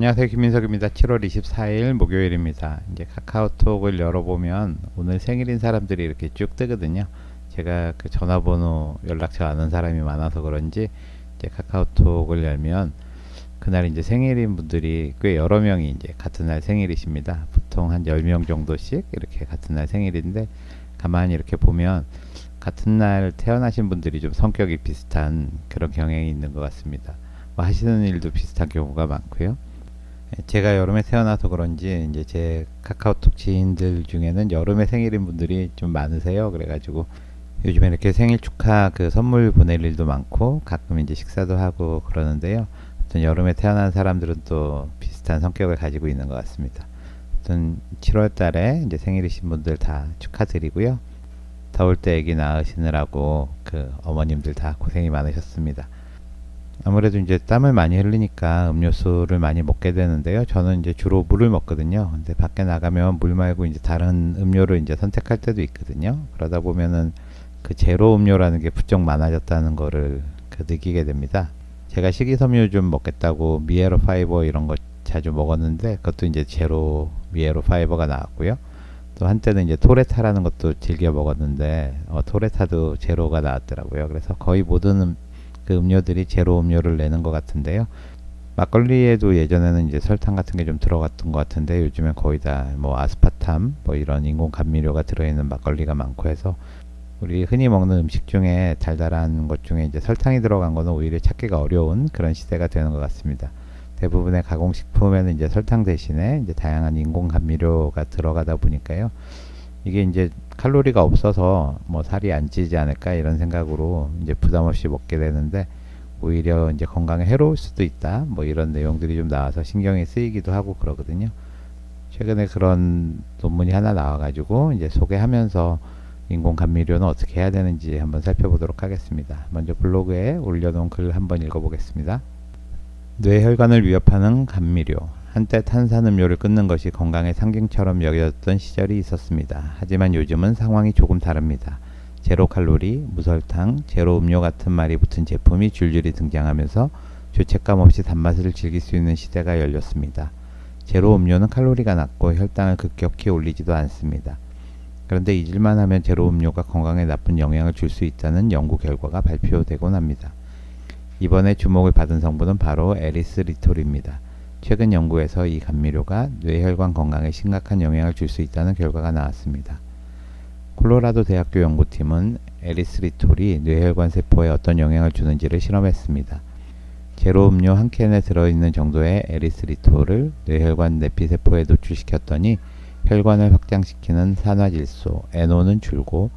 안녕하세요, 김민석입니다. 7월 24일 목요일입니다. 이제 카카오톡을 열어보면 오늘 생일인 사람들이 이렇게 쭉 뜨거든요. 제가 그 전화번호 연락처 아는 사람이 많아서 그런지 이제 카카오톡을 열면 그날 이제 생일인 분들이 꽤 여러 명이 이제 같은 날 생일이십니다. 보통 한 10명 정도씩 이렇게 같은 날 생일인데, 가만히 이렇게 보면 같은 날 태어나신 분들이 좀 성격이 비슷한 그런 경향이 있는 것 같습니다. 뭐 하시는 일도 비슷한 경우가 많고요. 제가 여름에 태어나서 그런지 이제 제 카카오톡 지인들 중에는 여름에 생일인 분들이 좀 많으세요. 그래가지고 요즘에 이렇게 생일 축하 그 선물 보낼 일도 많고 가끔 이제 식사도 하고 그러는데요. 아무튼 여름에 태어난 사람들은 또 비슷한 성격을 가지고 있는 것 같습니다. 아무튼 7월 달에 이제 생일이신 분들 다 축하드리고요. 더울 때 아기 낳으시느라고 그 어머님들 다 고생이 많으셨습니다. 아무래도 이제 땀을 많이 흘리니까 음료수를 많이 먹게 되는데요. 저는 이제 주로 물을 먹거든요. 근데 밖에 나가면 물 말고 이제 다른 음료를 이제 선택할 때도 있거든요. 그러다 보면은 그 제로 음료라는 게 부쩍 많아졌다는 거를 그 느끼게 됩니다. 제가 식이섬유 좀 먹겠다고 미에로 파이버 이런 거 자주 먹었는데 그것도 이제 제로 미에로 파이버가 나왔고요. 또 한때는 이제 토레타라는 것도 즐겨 먹었는데 토레타도 제로가 나왔더라고요. 그래서 거의 모든 그 음료들이 제로 음료를 내는 것 같은데요. 막걸리에도 예전에는 이제 설탕 같은 게 좀 들어갔던 것 같은데 요즘엔 거의 다 뭐 아스파탐 뭐 이런 인공 감미료가 들어있는 막걸리가 많고 해서 우리 흔히 먹는 음식 중에 달달한 것 중에 이제 설탕이 들어간 거는 오히려 찾기가 어려운 그런 시대가 되는 것 같습니다. 대부분의 가공식품에는 이제 설탕 대신에 이제 다양한 인공 감미료가 들어가다 보니까요. 이게 이제 칼로리가 없어서 뭐 살이 안 찌지 않을까 이런 생각으로 이제 부담 없이 먹게 되는데 오히려 이제 건강에 해로울 수도 있다 뭐 이런 내용들이 좀 나와서 신경이 쓰이기도 하고 그러거든요. 최근에 그런 논문이 하나 나와가지고 이제 소개하면서 인공 감미료는 어떻게 해야 되는지 한번 살펴보도록 하겠습니다. 먼저 블로그에 올려놓은 글 한번 읽어보겠습니다. 뇌혈관을 위협하는 감미료. 한때 탄산음료를 끊는 것이 건강의 상징처럼 여겨졌던 시절이 있었습니다. 하지만 요즘은 상황이 조금 다릅니다. 제로 칼로리, 무설탕, 제로 음료 같은 말이 붙은 제품이 줄줄이 등장하면서 죄책감 없이 단맛을 즐길 수 있는 시대가 열렸습니다. 제로 음료는 칼로리가 낮고 혈당을 급격히 올리지도 않습니다. 그런데 잊을만 하면 제로 음료가 건강에 나쁜 영향을 줄 수 있다는 연구 결과가 발표되곤 합니다. 이번에 주목을 받은 성분은 바로 에리스리톨입니다. 최근 연구에서 이 감미료가 뇌혈관 건강에 심각한 영향을 줄 수 있다는 결과가 나왔습니다. 콜로라도 대학교 연구팀은 에리스리톨이 뇌혈관 세포에 어떤 영향을 주는지를 실험했습니다. 제로 음료 한 캔에 들어있는 정도의 에리스리톨을 뇌혈관 내피세포에 노출시켰더니 혈관을 확장시키는 산화질소 NO는 줄고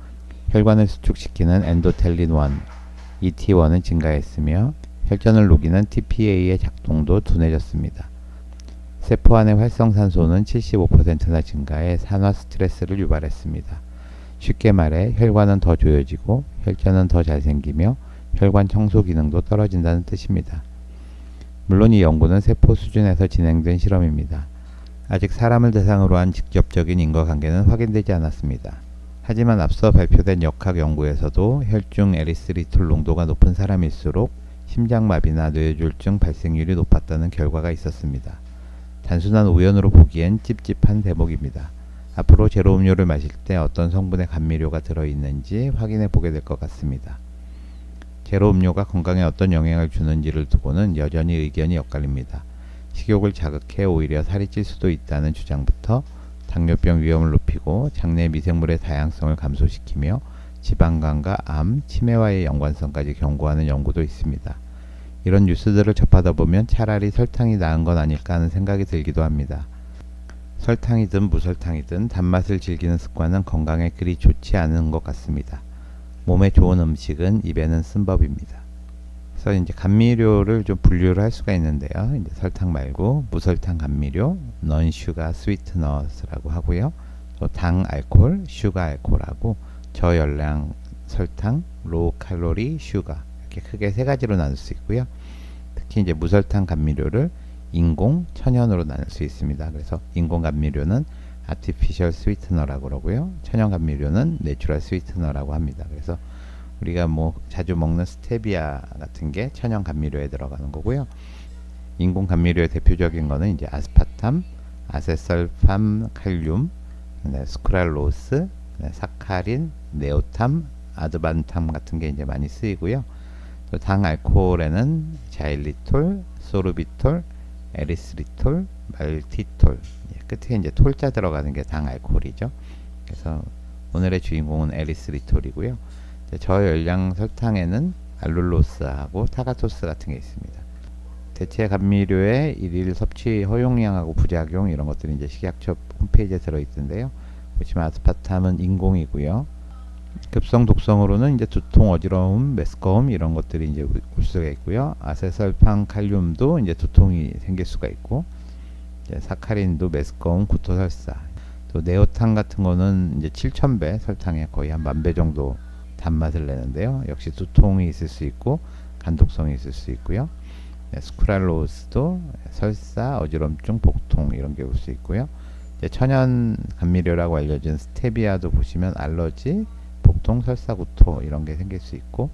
혈관을 수축시키는 엔도텔린-1, ET1은 증가했으며 혈전을 녹이는 TPA의 작동도 둔해졌습니다. 세포 안의 활성산소는 75%나 증가해 산화 스트레스를 유발했습니다. 쉽게 말해 혈관은 더 조여지고 혈전은 더 잘 생기며 혈관 청소 기능도 떨어진다는 뜻입니다. 물론 이 연구는 세포 수준에서 진행된 실험입니다. 아직 사람을 대상으로 한 직접적인 인과관계는 확인되지 않았습니다. 하지만 앞서 발표된 역학 연구에서도 혈중 에리스리톨 농도가 높은 사람일수록 심장마비나 뇌졸중 발생률이 높았다는 결과가 있었습니다. 단순한 우연으로 보기엔 찝찝한 대목입니다. 앞으로 제로 음료를 마실 때 어떤 성분의 감미료가 들어있는지 확인해 보게 될 것 같습니다. 제로 음료가 건강에 어떤 영향을 주는지를 두고는 여전히 의견이 엇갈립니다. 식욕을 자극해 오히려 살이 찔 수도 있다는 주장부터 당뇨병 위험을 높이고 장내 미생물의 다양성을 감소시키며 지방간과 암, 치매와의 연관성까지 경고하는 연구도 있습니다. 이런 뉴스들을 접하다 보면 차라리 설탕이 나은 건 아닐까 하는 생각이 들기도 합니다. 설탕이든 무설탕이든 단맛을 즐기는 습관은 건강에 그리 좋지 않은 것 같습니다. 몸에 좋은 음식은 입에는 쓴 법입니다. 그래서 이제 감미료를 좀 분류를 할 수가 있는데요. 이제 설탕 말고 무설탕 감미료, non sugar sweeteners라고 하고요. 또 당 알코올, 슈가 알코올하고 저열량 설탕, 로우 칼로리 슈가 이렇게 크게 세 가지로 나눌 수 있고요. 특히 이제 무설탕 감미료를 인공, 천연으로 나눌 수 있습니다. 그래서 인공 감미료는 artificial sweetener라고 그러고요. 천연 감미료는 natural sweetener라고 합니다. 그래서 우리가 뭐 자주 먹는 스테비아 같은 게 천연 감미료에 들어가는 거고요. 인공 감미료의 대표적인 거는 이제 아스파탐, 아세설팜 칼륨, 스크랄로스, 사카린, 네오탐, 아드반탐 같은 게 이제 많이 쓰이고요. 또 당 알코올에는 자일리톨, 소르비톨, 에리스리톨, 말티톨, 끝에 이제 톨자 들어가는 게 당 알코올이죠. 그래서 오늘의 주인공은 에리스리톨이고요. 저열량 설탕에는 알룰로스하고 타가토스 같은 게 있습니다. 대체 감미료의 일일 섭취 허용량하고 부작용 이런 것들이 이제 식약처 홈페이지에 들어있던데요. 보시면 아스파탐은 인공이고요. 급성 독성으로는 이제 두통, 어지러움, 메스꺼움 이런 것들이 이제 올 수가 있고요. 아세설판 칼륨도 이제 두통이 생길 수가 있고, 이제 사카린도 메스꺼움, 구토설사. 또 네오탄 같은 거는 이제 7,000배 설탕에 거의 한 10,000배 정도 단맛을 내는데요. 역시 두통이 있을 수 있고 간독성이 있을 수 있고요. 스크랄로스도 설사, 어지럼증, 복통 이런 게 올 수 있고요. 이제 천연 감미료라고 알려진 스테비아도 보시면 알러지, 복통, 설사, 구토 이런 게 생길 수 있고,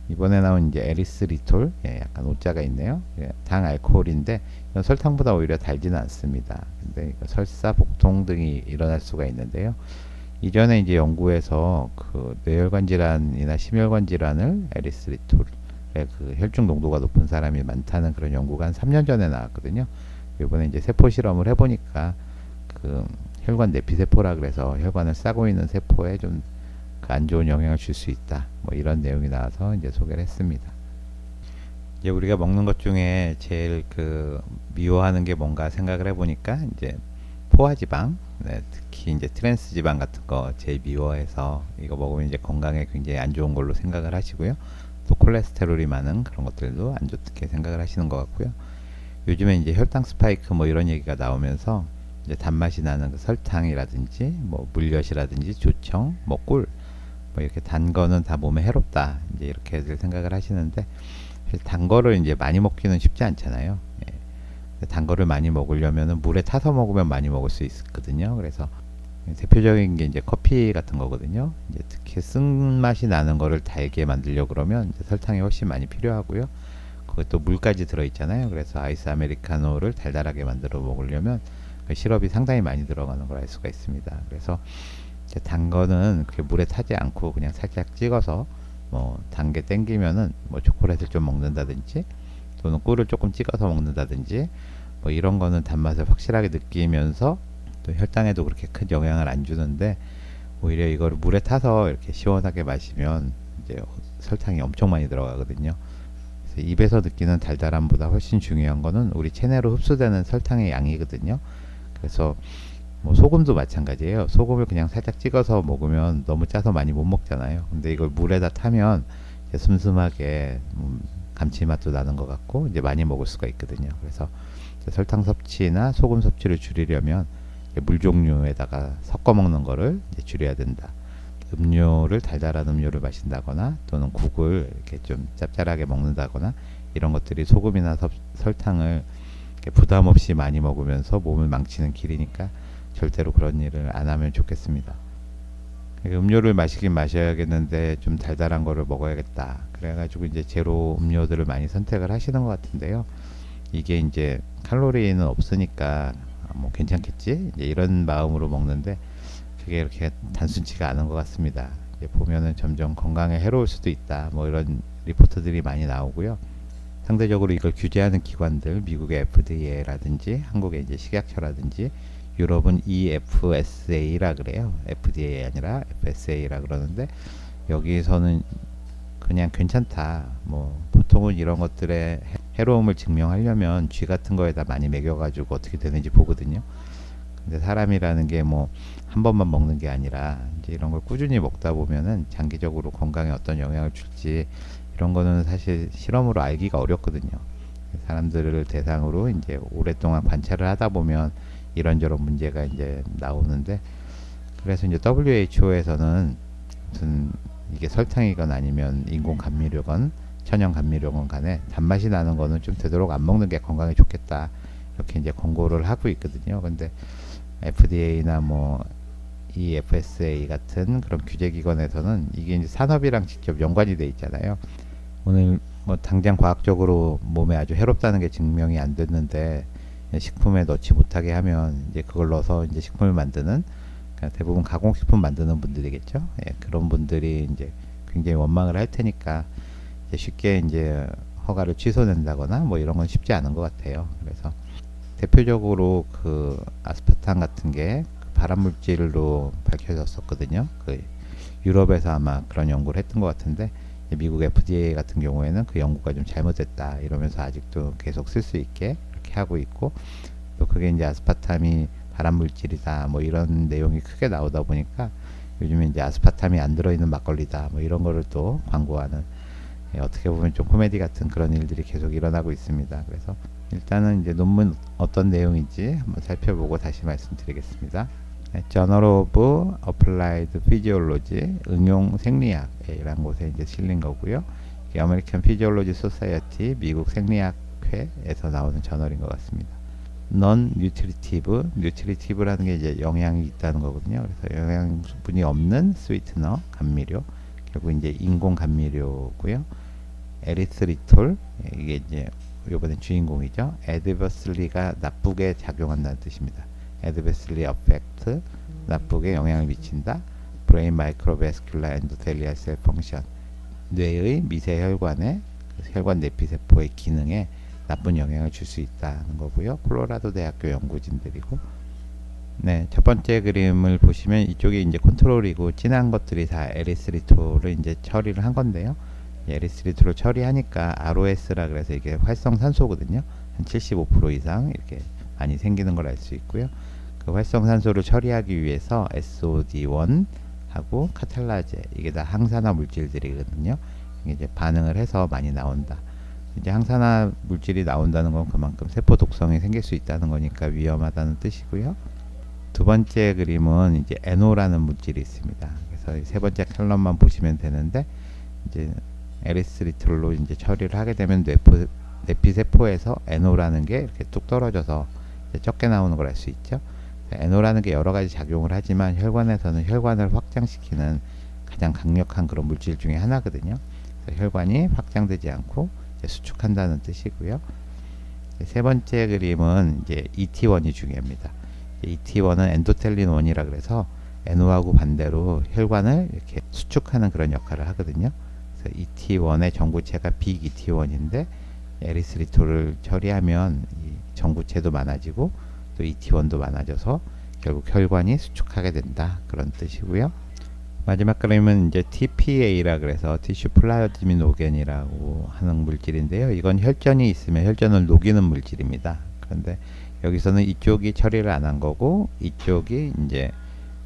이번에 나온 이제 에리스리톨, 약간 오자가 있네요. 당 알코올인데 이건 설탕보다 오히려 달지는 않습니다. 근데 설사, 복통 등이 일어날 수가 있는데요. 이전에 이제 연구에서 그 뇌혈관 질환이나 심혈관 질환을 에리스리톨의 그 혈중 농도가 높은 사람이 많다는 그런 연구가 한 3년 전에 나왔거든요. 이번에 이제 세포 실험을 해보니까 그 혈관 내피세포라 그래서 혈관을 싸고 있는 세포에 좀 안 좋은 영향을 줄 수 있다. 뭐 이런 내용이 나와서 이제 소개를 했습니다. 이제 우리가 먹는 것 중에 제일 그 미워하는 게 뭔가 생각을 해보니까 이제 포화지방, 특히 이제 트랜스 지방 같은 거 제일 미워해서 이거 먹으면 이제 건강에 굉장히 안 좋은 걸로 생각을 하시고요. 또 콜레스테롤이 많은 그런 것들도 안 좋게 생각을 하시는 것 같고요. 요즘에 이제 혈당 스파이크 뭐 이런 얘기가 나오면서 이제 단맛이 나는 그 설탕이라든지 뭐 물엿이라든지 조청, 뭐 꿀, 뭐 이렇게 단 거는 다 몸에 해롭다. 이제 이렇게들 생각을 하시는데 단 거를 이제 많이 먹기는 쉽지 않잖아요. 단 거를 많이 먹으려면 물에 타서 먹으면 많이 먹을 수 있거든요. 그래서 대표적인 게 이제 커피 같은 거거든요. 이제 특히 쓴맛이 나는 거를 달게 만들려 그러면 이제 설탕이 훨씬 많이 필요하고요. 거기 또 물까지 들어있잖아요. 그래서 아이스 아메리카노를 달달하게 만들어 먹으려면 그 시럽이 상당히 많이 들어가는 걸 알 수가 있습니다. 그래서 단 거는 그 물에 타지 않고 그냥 살짝 찍어서 뭐 단 게 땡기면은 뭐 초콜릿을 좀 먹는다든지 또는 꿀을 조금 찍어서 먹는다든지 뭐 이런 거는 단맛을 확실하게 느끼면서 또 혈당에도 그렇게 큰 영향을 안 주는데, 오히려 이거를 물에 타서 이렇게 시원하게 마시면 이제 설탕이 엄청 많이 들어가거든요. 그래서 입에서 느끼는 달달함보다 훨씬 중요한 거는 우리 체내로 흡수되는 설탕의 양이거든요. 그래서 뭐 소금도 마찬가지예요. 소금을 그냥 살짝 찍어서 먹으면 너무 짜서 많이 못 먹잖아요. 근데 이걸 물에다 타면 이제 슴슴하게 감칠맛도 나는 것 같고 이제 많이 먹을 수가 있거든요. 그래서 설탕 섭취나 소금 섭취를 줄이려면 물 종류에다가 섞어 먹는 거를 이제 줄여야 된다. 음료를 달달한 음료를 마신다거나 또는 국을 이렇게 좀 짭짤하게 먹는다거나 이런 것들이 소금이나 설탕을 부담 없이 많이 먹으면서 몸을 망치는 길이니까 절대로 그런 일을 안 하면 좋겠습니다. 음료를 마시긴 마셔야겠는데 좀 달달한 거를 먹어야겠다. 그래가지고 이제 제로 음료들을 많이 선택을 하시는 것 같은데요. 이게 이제 칼로리는 없으니까 뭐 괜찮겠지? 이제 이런 마음으로 먹는데 그게 이렇게 단순치가 않은 것 같습니다. 이제 보면은 점점 건강에 해로울 수도 있다. 뭐 이런 리포트들이 많이 나오고요. 상대적으로 이걸 규제하는 기관들, 미국의 FDA라든지 한국의 이제 식약처라든지 유럽은 EFSA라 그래요. FDA 아니라 FSA라 그러는데 여기서는 그냥 괜찮다. 뭐 보통은 이런 것들의 해로움을 증명하려면 쥐 같은 거에다 많이 먹여가지고 어떻게 되는지 보거든요. 근데 사람이라는 게 뭐 한 번만 먹는 게 아니라 이제 이런 걸 꾸준히 먹다 보면은 장기적으로 건강에 어떤 영향을 줄지 이런 거는 사실 실험으로 알기가 어렵거든요. 사람들을 대상으로 이제 오랫동안 관찰을 하다 보면 이런저런 문제가 이제 나오는데, 그래서 이제 WHO에서는 무슨 이게 설탕이건 아니면 인공 감미료건 천연 감미료건 간에 단맛이 나는 거는 좀 되도록 안 먹는 게 건강에 좋겠다 이렇게 이제 권고를 하고 있거든요. 근데 FDA나 뭐 EFSA 같은 그런 규제기관에서는 이게 이제 산업이랑 직접 연관이 돼 있잖아요. 오늘 뭐 당장 과학적으로 몸에 아주 해롭다는 게 증명이 안 됐는데 식품에 넣지 못하게 하면 이제 그걸 넣어서 이제 식품을 만드는, 그러니까 대부분 가공식품 만드는 분들이겠죠. 예, 그런 분들이 이제 굉장히 원망을 할 테니까 이제 쉽게 이제 허가를 취소된다거나 뭐 이런 건 쉽지 않은 것 같아요. 그래서 대표적으로 그 아스파탐 같은 게 발암 물질로 밝혀졌었거든요. 그 유럽에서 아마 그런 연구를 했던 것 같은데 미국 FDA 같은 경우에는 그 연구가 좀 잘못됐다 이러면서 아직도 계속 쓸 수 있게 이렇게 하고 있고, 또 그게 이제 아스파탐이 발암 물질이다 뭐 이런 내용이 크게 나오다 보니까 요즘에 이제 아스파탐이 안 들어있는 막걸리다 뭐 이런 거를 또 광고하는, 예, 어떻게 보면 좀 코미디 같은 그런 일들이 계속 일어나고 있습니다. 그래서 일단은 이제 논문 어떤 내용인지 한번 살펴보고 다시 말씀드리겠습니다. 네, Journal of Applied Physiology 응용 생리학이라는 곳에 이제 실린 거고요. 이게 아메리칸 피지올로지 소사이어티 미국 생리학회에서 나오는 저널인 것 같습니다. Non-nutritive, nutritive라는 게 이제 영양이 있다는 거거든요. 그래서 영양분이 없는 스위트너, 감미료, 결국 이제 인공 감미료고요. 에리스리톨, 이게 이제 이번엔 주인공이죠. adversely가 나쁘게 작용한다는 뜻입니다. adversely affect, 나쁘게 영향을 미친다. brain microvascular endothelial cell function, 뇌의 미세 혈관의 혈관 내피세포의 기능에 나쁜 영향을 줄 수 있다는 거고요. 콜로라도 대학교 연구진들이고, 네, 첫 번째 그림을 보시면 이쪽이 이제 컨트롤이고 진한 것들이 다 에리스리톨을 이제 처리를 한 건데요. 에리스리톨을 처리하니까 ROS라 그래서 이게 활성산소거든요. 한 75% 이상 이렇게 많이 생기는 걸 알 수 있고요. 그 활성산소를 처리하기 위해서 SOD1 하고 카탈라제, 이게 다 항산화 물질들이거든요. 이게 이제 반응을 해서 많이 나온다. 이제 항산화 물질이 나온다는 건 그만큼 세포 독성이 생길 수 있다는 거니까 위험하다는 뜻이고요. 두 번째 그림은 이제 NO라는 물질이 있습니다. 그래서 세 번째 컬럼만 보시면 되는데, 이제 에리스리톨로 이제 처리를 하게 되면 뇌피세포에서 NO라는 게 이렇게 뚝 떨어져서 적게 나오는 걸 알 수 있죠. NO라는 게 여러 가지 작용을 하지만 혈관에서는 혈관을 확장시키는 가장 강력한 그런 물질 중에 하나거든요. 그래서 혈관이 확장되지 않고 수축한다는 뜻이고요. 세 번째 그림은 이제 ET1이 중요합니다. ET1은 엔도텔린 1이라 그래서 NO하고 반대로 혈관을 이렇게 수축하는 그런 역할을 하거든요. 그래서 ET1의 전구체가 빅 ET1인데 에리스리톨을 처리하면 이 전구체도 많아지고 또 ET1도 많아져서 결국 혈관이 수축하게 된다, 그런 뜻이고요. 마지막 그림은 이제 TPA라 그래서 티슈 플라즈미노겐이라고 하는 물질인데요. 이건 혈전이 있으면 혈전을 녹이는 물질입니다. 그런데 여기서는 이쪽이 처리를 안 한 거고 이쪽이 이제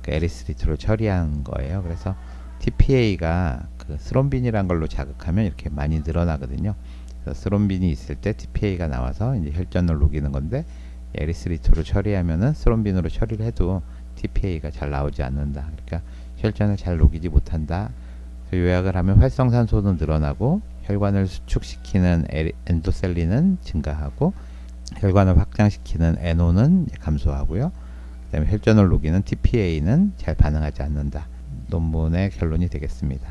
그 에리스리톨을 처리한 거예요. 그래서 TPA가 그 스롬빈이란 걸로 자극하면 이렇게 많이 늘어나거든요. 그래서 스롬빈이 있을 때 TPA가 나와서 이제 혈전을 녹이는 건데, 에리스리톨을 처리하면은 스롬빈으로 처리를 해도 TPA가 잘 나오지 않는다. 그러니까 혈전을 잘 녹이지 못한다. 요약을 하면 활성산소는 늘어나고 혈관을 수축시키는 엔도셀린은 증가하고 혈관을 확장시키는 NO는 감소하고요. 그 다음에 혈전을 녹이는 TPA는 잘 반응하지 않는다. 논문의 결론이 되겠습니다.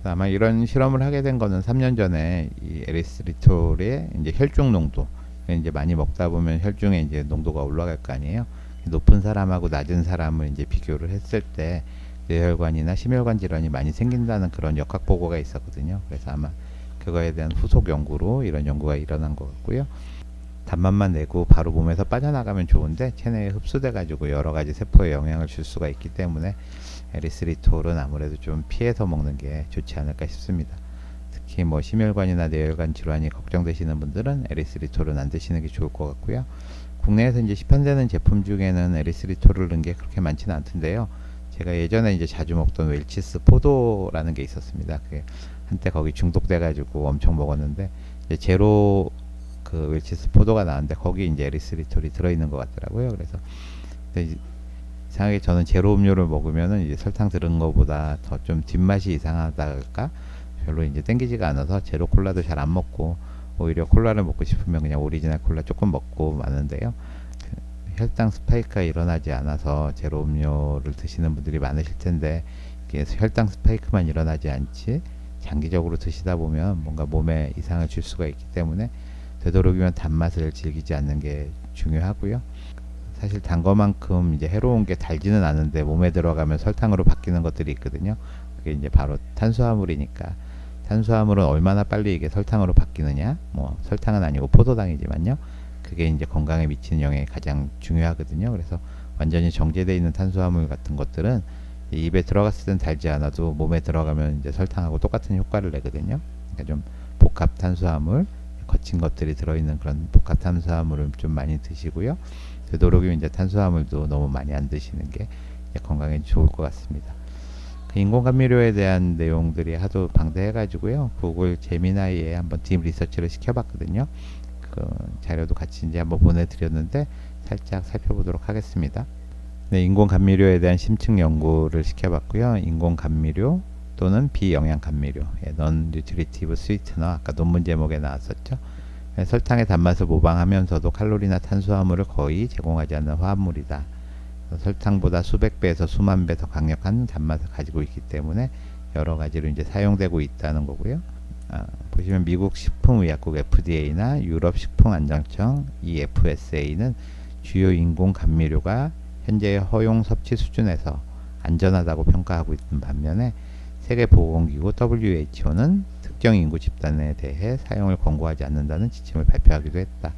아마 이런 실험을 하게 된 거는 3년 전에 이 에리스리톨의 이제 혈중 농도, 이제 많이 먹다 보면 혈중에 이제 농도가 올라갈 거 아니에요. 높은 사람하고 낮은 사람을 이제 비교를 했을 때 뇌혈관이나 심혈관 질환이 많이 생긴다는 그런 역학 보고가 있었거든요. 그래서 아마 그거에 대한 후속 연구로 이런 연구가 일어난 것 같고요. 단맛만 내고 바로 몸에서 빠져나가면 좋은데 체내에 흡수돼 가지고 여러 가지 세포에 영향을 줄 수가 있기 때문에 에리스리톨은 아무래도 좀 피해서 먹는 게 좋지 않을까 싶습니다. 특히 뭐 심혈관이나 뇌혈관 질환이 걱정되시는 분들은 에리스리톨은 안 드시는 게 좋을 것 같고요. 국내에서 이제 시판되는 제품 중에는 에리스리톨을 넣은 게 그렇게 많지는 않던데요. 제가 예전에 이제 자주 먹던 웰치스 포도라는 게 있었습니다. 그게 한때 거기 중독돼 가지고 엄청 먹었는데, 이제 제로 그 웰치스 포도가 나왔는데 거기 이제 에리스리톨이 들어있는 것 같더라고요. 그래서 이상하게 저는 제로 음료를 먹으면은 이제 설탕 들은 것보다 더 좀 뒷맛이 이상하달까, 별로 이제 땡기지가 않아서 제로 콜라도 잘 안 먹고 오히려 콜라를 먹고 싶으면 그냥 오리지널 콜라 조금 먹고 마는데요. 혈당 스파이크가 일어나지 않아서 제로 음료를 드시는 분들이 많으실 텐데, 이게 혈당 스파이크만 일어나지 않지 장기적으로 드시다 보면 뭔가 몸에 이상을 줄 수가 있기 때문에 되도록이면 단맛을 즐기지 않는 게 중요하고요. 사실 단 거만큼 이제 해로운 게 달지는 않은데 몸에 들어가면 설탕으로 바뀌는 것들이 있거든요. 그게 이제 바로 탄수화물이니까. 탄수화물은 얼마나 빨리 이게 설탕으로 바뀌느냐? 뭐 설탕은 아니고 포도당이지만요. 그게 이제 건강에 미치는 영향이 가장 중요하거든요. 그래서 완전히 정제되어 있는 탄수화물 같은 것들은 입에 들어갔을 땐 달지 않아도 몸에 들어가면 이제 설탕하고 똑같은 효과를 내거든요. 그러니까 좀 복합 탄수화물, 거친 것들이 들어있는 그런 복합 탄수화물을 좀 많이 드시고요. 되도록이면 이제 탄수화물도 너무 많이 안 드시는 게 건강에 좋을 것 같습니다. 그 인공감미료에 대한 내용들이 하도 방대해가지고요. 구글 제미나이에 한번 딥 리서치를 시켜봤거든요. 그 자료도 같이 이제 한번 보내드렸는데 살짝 살펴보도록 하겠습니다. 네, 인공감미료에 대한 심층 연구를 시켜봤고요. 인공감미료 또는 비영양감미료, non-nutritive sweetener, 아까 논문 제목에 나왔었죠. 설탕의 단맛을 모방하면서도 칼로리나 탄수화물을 거의 제공하지 않는 화합물이다. 설탕보다 수백 배에서 수만 배 더 강력한 단맛을 가지고 있기 때문에 여러 가지로 이제 사용되고 있다는 거고요. 보시면 미국 식품의약국 FDA나 유럽 식품안전청 EFSA는 주요 인공 감미료가 현재의 허용 섭취 수준에서 안전하다고 평가하고 있는 반면에 세계보건기구 WHO는 특정 인구 집단에 대해 사용을 권고하지 않는다는 지침을 발표하기도 했다.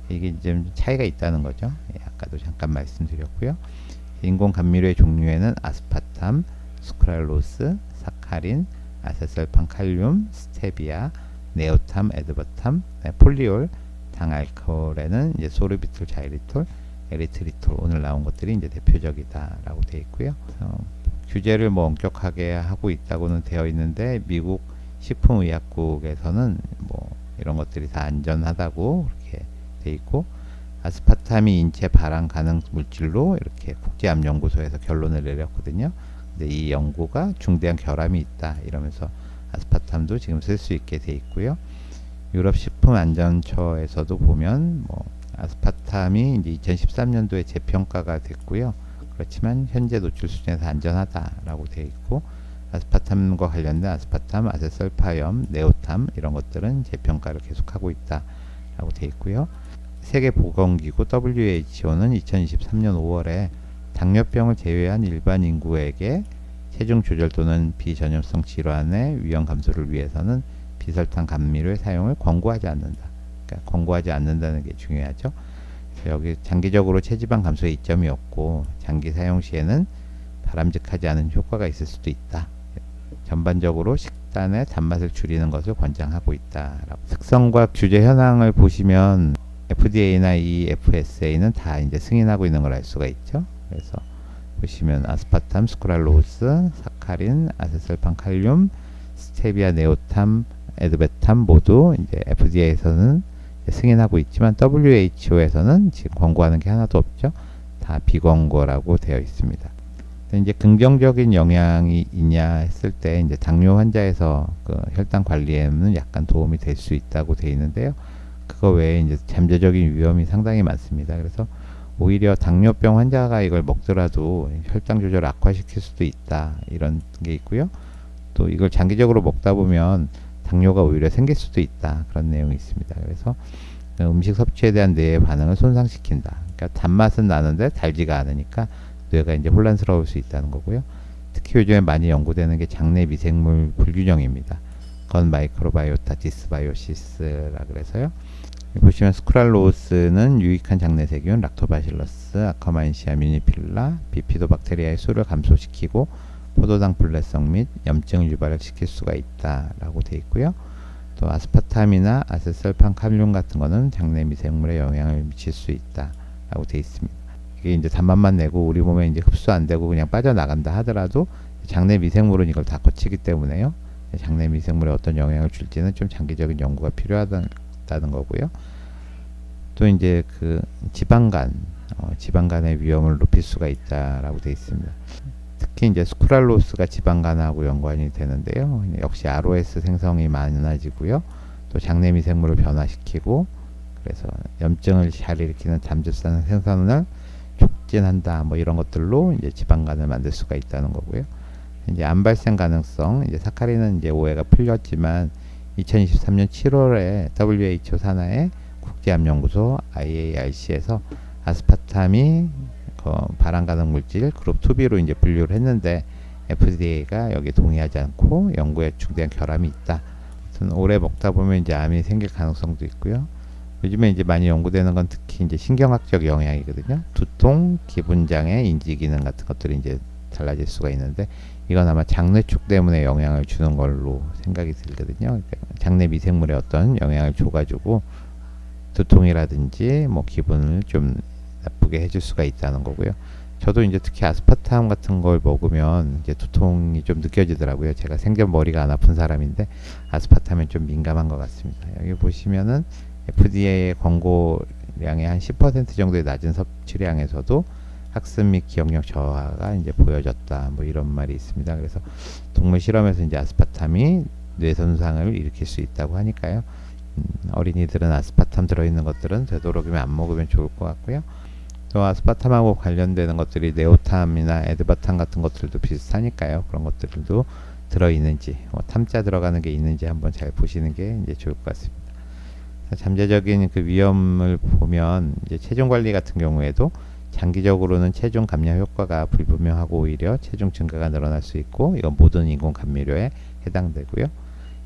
이게 좀 차이가 있다는 거죠. 아까도 잠깐 말씀드렸고요. 인공 감미료의 종류에는 아스파탐, 스크랄로스, 사카린, 아세설판 칼륨, 스테비아, 네오탐, 에드버탐, 폴리올, 당알코올에는 이제 소르비톨, 자이리톨, 에리트리톨, 오늘 나온 것들이 이제 대표적이다라고 되어 있고요. 규제를 뭐 엄격하게 하고 있다고는 되어 있는데 미국 식품의약국에서는 뭐 이런 것들이 다 안전하다고 이렇게 돼 있고, 아스파탐이 인체 발암 가능 물질로 이렇게 국제암연구소에서 결론을 내렸거든요. 근데 이 연구가 중대한 결함이 있다 이러면서 아스파탐도 지금 쓸 수 있게 돼 있고요. 유럽 식품안전처에서도 보면 뭐 아스파탐이 이제 2013년도에 재평가가 됐고요. 그렇지만 현재 노출 수준에서 안전하다라고 되어 있고, 아스파탐과 관련된 아스파탐, 아세설파염, 네오탐 이런 것들은 재평가를 계속하고 있다라고 되어 있고요. 세계보건기구 WHO는 2023년 5월에 당뇨병을 제외한 일반 인구에게 체중 조절 또는 비전염성 질환의 위험 감소를 위해서는 비설탕 감미료의 사용을 권고하지 않는다. 그러니까 권고하지 않는다는 게 중요하죠. 여기 장기적으로 체지방 감소에 이점이 없고 장기 사용 시에는 바람직하지 않은 효과가 있을 수도 있다. 전반적으로 식단의 단맛을 줄이는 것을 권장하고 있다. 특성과 규제 현황을 보시면 FDA나 EFSA는 다 이제 승인하고 있는 걸 알 수가 있죠. 그래서 보시면 아스파탐, 스크랄로스, 사카린, 아세설판 칼륨, 스테비아, 네오탐, 에드베탐 모두 이제 FDA에서는 승인하고 있지만 WHO에서는 지금 권고하는 게 하나도 없죠. 다 비권고라고 되어 있습니다. 이제 긍정적인 영향이 있냐 했을 때 이제 당뇨 환자에서 그 혈당 관리에는 약간 도움이 될 수 있다고 되어 있는데요. 그거 외에 이제 잠재적인 위험이 상당히 많습니다. 그래서 오히려 당뇨병 환자가 이걸 먹더라도 혈당 조절을 악화시킬 수도 있다 이런 게 있고요. 또 이걸 장기적으로 먹다 보면 당뇨가 오히려 생길 수도 있다 그런 내용이 있습니다. 그래서 음식 섭취에 대한 뇌의 반응을 손상시킨다. 그러니까 단맛은 나는데 달지가 않으니까 뇌가 이제 혼란스러울 수 있다는 거고요. 특히 요즘에 많이 연구되는 게 장내 미생물 불균형입니다. 건 마이크로바이오타 디스바이오시스라 그래서요. 보시면 스크랄로스는 유익한 장내 세균 락토바실러스, 아카만시아 미니필라, 비피도박테리아의 수를 감소시키고 포도당 불내성 및 염증 유발을 시킬 수가 있다라고 되어 있고요. 또 아스파탐이나 아세설판 칼륨 같은 거는 장내 미생물에 영향을 미칠 수 있다라고 되어 있습니다. 이게 이제 단맛만 내고 우리 몸에 이제 흡수 안 되고 그냥 빠져나간다 하더라도 장내 미생물은 이걸 다 거치기 때문에요. 장내 미생물에 어떤 영향을 줄지는 좀 장기적인 연구가 필요하다는 거고요. 또 이제 그 지방간의 위험을 높일 수가 있다라고 되어 있습니다. 특히 이제 스크랄로스가 지방간하고 연관이 되는데요. 역시 ROS 생성이 많아지고요. 또 장내 미생물을 변화시키고 그래서 염증을 잘 일으키는 담즙산 생산을 촉진한다. 뭐 이런 것들로 이제 지방간을 만들 수가 있다는 거고요. 이제 암 발생 가능성, 이제 사카린은 이제 오해가 풀렸지만 2023년 7월에 WHO 산하의 국제암연구소 IARC에서 아스파탐이 발암 가능 물질 그룹 2B로 이제 분류를 했는데 FDA가 여기 동의하지 않고 연구에 중대한 결함이 있다. 오래 먹다 보면 이제 암이 생길 가능성도 있고요. 요즘에 이제 많이 연구되는 건 특히 이제 신경학적 영향이거든요. 두통, 기분장애, 인지기능 같은 것들이 이제 달라질 수가 있는데 이건 아마 장내축 때문에 영향을 주는 걸로 생각이 들거든요. 그러니까 장내 미생물에 어떤 영향을 줘가지고 두통이라든지 뭐 기분을 좀 나쁘게 해줄 수가 있다는 거고요. 저도 이제 특히 아스파탐 같은 걸 먹으면 이제 두통이 좀 느껴지더라고요. 제가 생전 머리가 안 아픈 사람인데 아스파탐에 좀 민감한 것 같습니다. 여기 보시면은 FDA의 권고량의 한 10% 정도의 낮은 섭취량에서도 학습 및 기억력 저하가 이제 보여졌다. 뭐 이런 말이 있습니다. 그래서 동물 실험에서 이제 아스파탐이 뇌 손상을 일으킬 수 있다고 하니까요. 어린이들은 아스파탐 들어있는 것들은 되도록이면 안 먹으면 좋을 것 같고요. 또 아스파탐하고 관련되는 것들이 네오탐이나 에드바탐 같은 것들도 비슷하니까요. 그런 것들도 들어있는지, 탐자 들어가는 게 있는지 한번 잘 보시는 게 이제 좋을 것 같습니다. 잠재적인 그 위험을 보면 이제 체중 관리 같은 경우에도 장기적으로는 체중 감량 효과가 불분명하고 오히려 체중 증가가 늘어날 수 있고 이건 모든 인공 감미료에 해당되고요.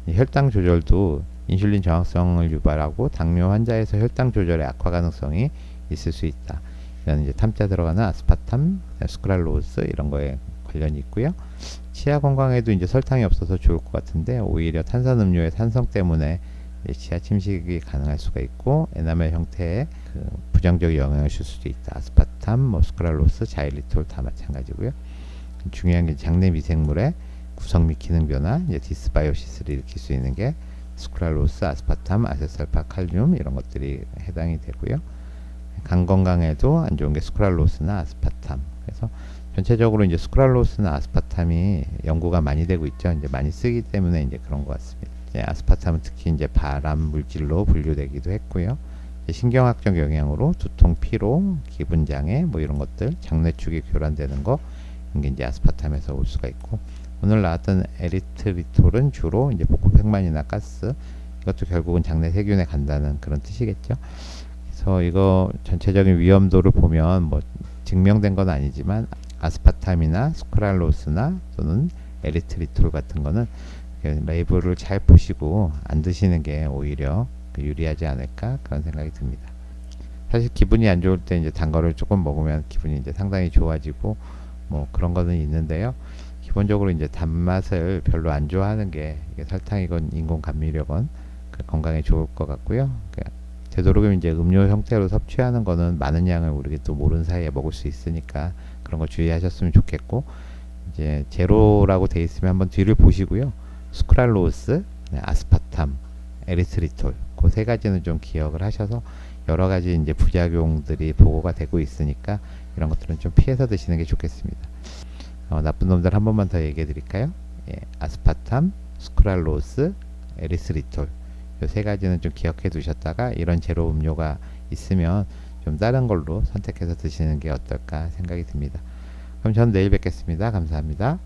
혈당 조절도 인슐린 저항성을 유발하고 당뇨 환자에서 혈당 조절의 악화 가능성이 있을 수 있다. 이건 이제 탐자 들어가는 아스파탐, 스크랄로스 이런 거에 관련이 있고요. 치아 건강에도 이제 설탕이 없어서 좋을 것 같은데 오히려 탄산음료의 산성 때문에 치아 침식이 가능할 수가 있고 에나멜 형태의 그 부정적 영향을 줄 수도 있다. 아스파탐, 뭐 스크랄로스, 자일리톨 다 마찬가지고요. 중요한 게 장내 미생물의 구성 및 기능 변화, 이제 디스바이오시스를 일으킬 수 있는 게 스크랄로스, 아스파탐, 아세살파, 칼륨 이런 것들이 해당이 되고요. 간 건강에도 안 좋은 게 스크랄로스나 아스파탐. 그래서 전체적으로 이제 스크랄로스나 아스파탐이 연구가 많이 되고 있죠. 이제 많이 쓰기 때문에 이제 그런 것 같습니다. 이제 아스파탐은 특히 이제 발암 물질로 분류되기도 했고요. 신경학적 영향으로 두통, 피로, 기분 장애 뭐 이런 것들, 장내축이 교란되는 거 이게 이제 아스파탐에서 올 수가 있고 오늘 나왔던 에리트리톨은 주로 이제 복부팽만이나 가스 이것도 결국은 장내 세균에 간다는 그런 뜻이겠죠. 그래서 이거 전체적인 위험도를 보면 뭐 증명된 건 아니지만 아스파탐이나 스크랄로스나 또는 에리트리톨 같은 거는 레이블을 잘 보시고 안 드시는 게 오히려 유리하지 않을까 그런 생각이 듭니다. 사실 기분이 안 좋을 때 이제 단 거를 조금 먹으면 기분이 이제 상당히 좋아지고 뭐 그런 거는 있는데요. 기본적으로 이제 단맛을 별로 안 좋아하는 게 이게 설탕이건 인공 감미료건 그 건강에 좋을 것 같고요. 되도록이면 이제 음료 형태로 섭취하는 거는 많은 양을 우리가 또 모르는 사이에 먹을 수 있으니까 그런 거 주의하셨으면 좋겠고 이제 제로라고 돼 있으면 한번 뒤를 보시고요. 스크랄로스, 아스파탐, 에리트리톨 그 세 가지는 좀 기억을 하셔서 여러 가지 이제 부작용들이 보고가 되고 있으니까 이런 것들은 좀 피해서 드시는 게 좋겠습니다. 나쁜 놈들 한 번만 더 얘기해 드릴까요? 예, 아스파탐, 스크랄로스, 에리스리톨 이 세 가지는 좀 기억해 두셨다가 이런 제로 음료가 있으면 좀 다른 걸로 선택해서 드시는 게 어떨까 생각이 듭니다. 그럼 저는 내일 뵙겠습니다. 감사합니다.